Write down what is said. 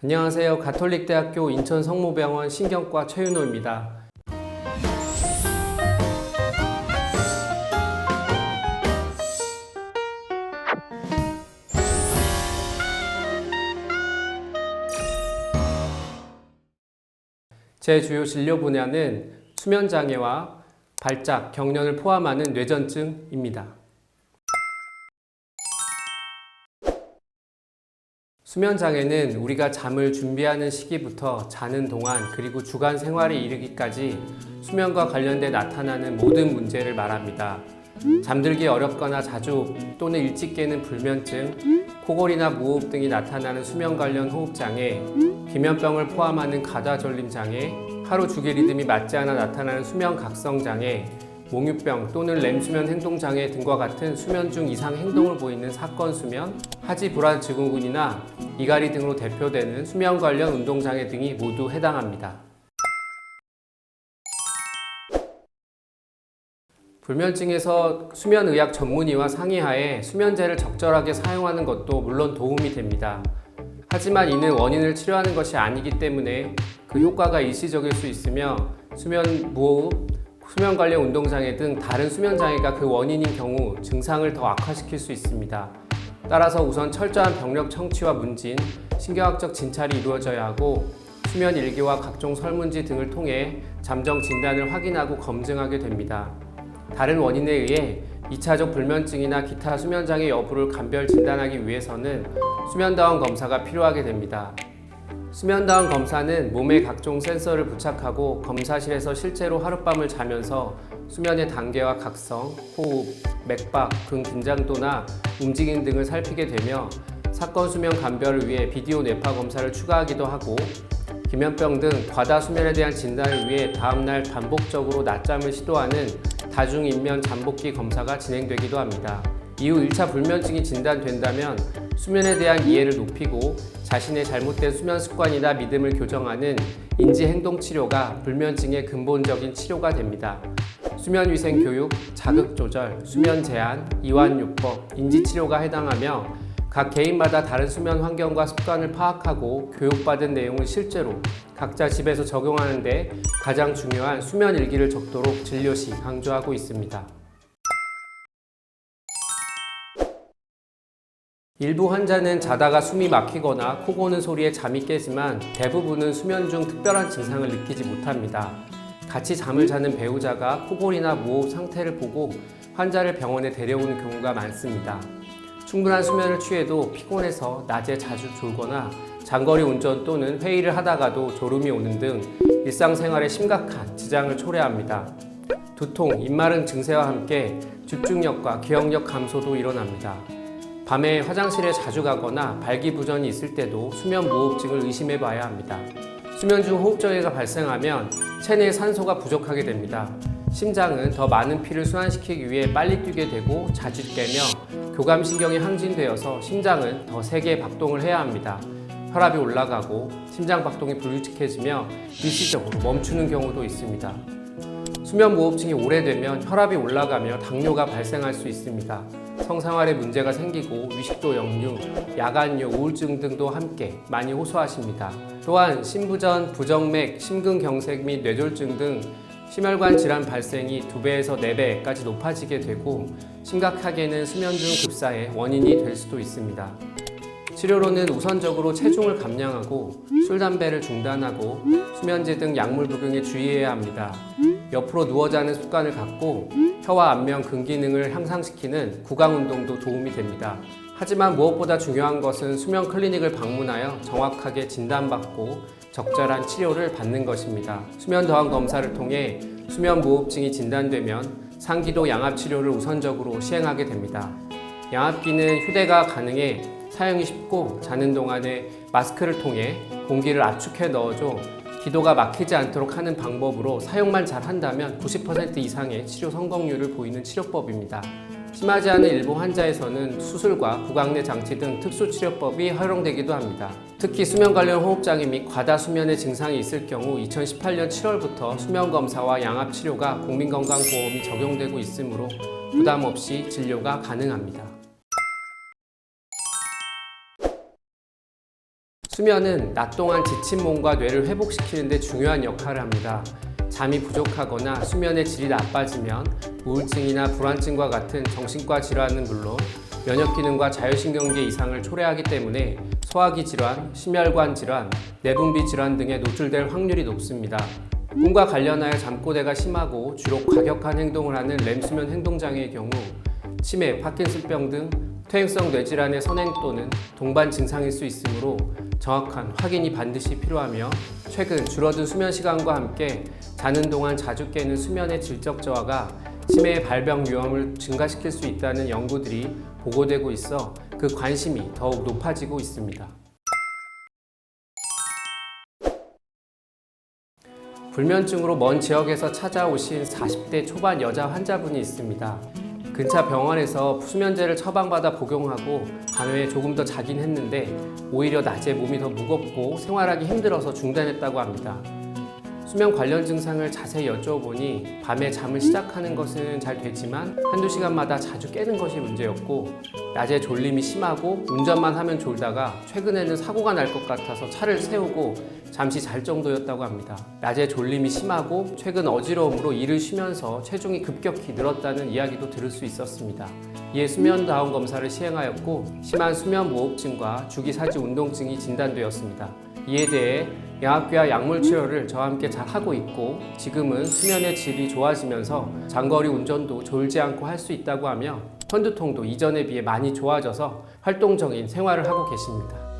안녕하세요. 가톨릭대학교 인천성모병원 신경과 최윤호입니다. 제 주요 진료 분야는 수면장애와 발작, 경련을 포함하는 뇌전증입니다. 수면장애는 우리가 잠을 준비하는 시기부터 자는 동안 그리고 주간 생활에 이르기까지 수면과 관련돼 나타나는 모든 문제를 말합니다. 잠들기 어렵거나 자주 또는 일찍 깨는 불면증, 코골이나 무호흡 등이 나타나는 수면 관련 호흡장애, 기면병을 포함하는 가다졸림장애, 하루 주기 리듬이 맞지 않아 나타나는 수면 각성장애, 몽유병 또는 렘수면 행동장애 등과 같은 수면 중 이상 행동을 보이는 사건 수면, 하지 불안 증후군이나 이갈이 등으로 대표되는 수면 관련 운동장애 등이 모두 해당합니다. 불면증에서 수면의학 전문의와 상의하에 수면제를 적절하게 사용하는 것도 물론 도움이 됩니다. 하지만 이는 원인을 치료하는 것이 아니기 때문에 그 효과가 일시적일 수 있으며 수면 무호흡, 수면 관련 운동장애 등 다른 수면장애가 그 원인인 경우 증상을 더 악화시킬 수 있습니다. 따라서 우선 철저한 병력 청취와 문진, 신경학적 진찰이 이루어져야 하고 수면 일기와 각종 설문지 등을 통해 잠정 진단을 확인하고 검증하게 됩니다. 다른 원인에 의해 2차적 불면증이나 기타 수면장애 여부를 감별 진단하기 위해서는 수면다원 검사가 필요하게 됩니다. 수면다원 검사는 몸에 각종 센서를 부착하고 검사실에서 실제로 하룻밤을 자면서 수면의 단계와 각성, 호흡, 맥박, 근 긴장도나 움직임 등을 살피게 되며 사건 수면 감별을 위해 비디오 뇌파 검사를 추가하기도 하고 기면병 등 과다 수면에 대한 진단을 위해 다음날 반복적으로 낮잠을 시도하는 다중인면 잠복기 검사가 진행되기도 합니다. 이후 1차 불면증이 진단된다면 수면에 대한 이해를 높이고 자신의 잘못된 수면 습관이나 믿음을 교정하는 인지행동치료가 불면증의 근본적인 치료가 됩니다. 수면위생 교육, 자극조절, 수면 제한, 이완요법, 인지치료가 해당하며 각 개인마다 다른 수면 환경과 습관을 파악하고 교육받은 내용을 실제로 각자 집에서 적용하는 데 가장 중요한 수면 일기를 적도록 진료 시 강조하고 있습니다. 일부 환자는 자다가 숨이 막히거나 코 고는 소리에 잠이 깨지만 대부분은 수면 중 특별한 증상을 느끼지 못합니다. 같이 잠을 자는 배우자가 코골이나 무호흡 상태를 보고 환자를 병원에 데려오는 경우가 많습니다. 충분한 수면을 취해도 피곤해서 낮에 자주 졸거나 장거리 운전 또는 회의를 하다가도 졸음이 오는 등 일상생활에 심각한 지장을 초래합니다. 두통, 입마른 증세와 함께 집중력과 기억력 감소도 일어납니다. 밤에 화장실에 자주 가거나 발기부전이 있을 때도 수면 무호흡증을 의심해 봐야 합니다. 수면 중 호흡장애가 발생하면 체내에 산소가 부족하게 됩니다. 심장은 더 많은 피를 순환시키기 위해 빨리 뛰게 되고 자주 깨며 교감신경이 항진되어서 심장은 더 세게 박동을 해야 합니다. 혈압이 올라가고 심장 박동이 불규칙해지며 일시적으로 멈추는 경우도 있습니다. 수면 무호흡증이 오래되면 혈압이 올라가며 당뇨가 발생할 수 있습니다. 성생활에 문제가 생기고 위식도 역류, 야간요, 우울증 등도 함께 많이 호소하십니다. 또한 심부전, 부정맥, 심근경색 및 뇌졸중 등 심혈관 질환 발생이 2배에서 4배까지 높아지게 되고 심각하게는 수면 중 급사의 원인이 될 수도 있습니다. 치료로는 우선적으로 체중을 감량하고 술, 담배를 중단하고 수면제 등 약물 복용에 주의해야 합니다. 옆으로 누워 자는 습관을 갖고 혀와 안면 근 기능을 향상시키는 구강 운동도 도움이 됩니다. 하지만 무엇보다 중요한 것은 수면 클리닉을 방문하여 정확하게 진단받고 적절한 치료를 받는 것입니다. 수면 더한 검사를 통해 수면 무호흡증이 진단되면 상기도 양압 치료를 우선적으로 시행하게 됩니다. 양압기는 휴대가 가능해 사용이 쉽고 자는 동안에 마스크를 통해 공기를 압축해 넣어줘 기도가 막히지 않도록 하는 방법으로 사용만 잘 한다면 90% 이상의 치료 성공률을 보이는 치료법입니다. 심하지 않은 일부 환자에서는 수술과 구강내 장치 등 특수치료법이 활용되기도 합니다. 특히 수면 관련 호흡장애 및 과다 수면의 증상이 있을 경우 2018년 7월부터 수면검사와 양압치료가 국민건강보험이 적용되고 있으므로 부담 없이 진료가 가능합니다. 수면은 낮 동안 지친 몸과 뇌를 회복시키는 데 중요한 역할을 합니다. 잠이 부족하거나 수면의 질이 나빠지면 우울증이나 불안증과 같은 정신과 질환은 물론 면역 기능과 자율신경계 이상을 초래하기 때문에 소화기 질환, 심혈관 질환, 내분비 질환 등에 노출될 확률이 높습니다. 꿈과 관련하여 잠꼬대가 심하고 주로 과격한 행동을 하는 렘수면 행동장애의 경우 치매, 파킨슨병 등 퇴행성 뇌질환의 선행 또는 동반 증상일 수 있으므로 정확한 확인이 반드시 필요하며 최근 줄어든 수면 시간과 함께 자는 동안 자주 깨는 수면의 질적 저하가 치매의 발병 위험을 증가시킬 수 있다는 연구들이 보고되고 있어 그 관심이 더욱 높아지고 있습니다. 불면증으로 먼 지역에서 찾아오신 40대 초반 여자 환자분이 있습니다. 근처 병원에서 수면제를 처방받아 복용하고 밤에 조금 더 자긴 했는데 오히려 낮에 몸이 더 무겁고 생활하기 힘들어서 중단했다고 합니다. 수면 관련 증상을 자세히 여쭤보니 밤에 잠을 시작하는 것은 잘 되지만 한두 시간마다 자주 깨는 것이 문제였고 낮에 졸림이 심하고 운전만 하면 졸다가 최근에는 사고가 날 것 같아서 차를 세우고 잠시 잘 정도였다고 합니다. 낮에 졸림이 심하고 최근 어지러움으로 이를 쉬면서 체중이 급격히 늘었다는 이야기도 들을 수 있었습니다. 이에 수면 다운 검사를 시행하였고 심한 수면 무호흡증과 주기사지 운동증이 진단되었습니다. 이에 대해 양압기와 약물 치료를 저와 함께 잘 하고 있고 지금은 수면의 질이 좋아지면서 장거리 운전도 졸지 않고 할 수 있다고 하며 편두통도 이전에 비해 많이 좋아져서 활동적인 생활을 하고 계십니다.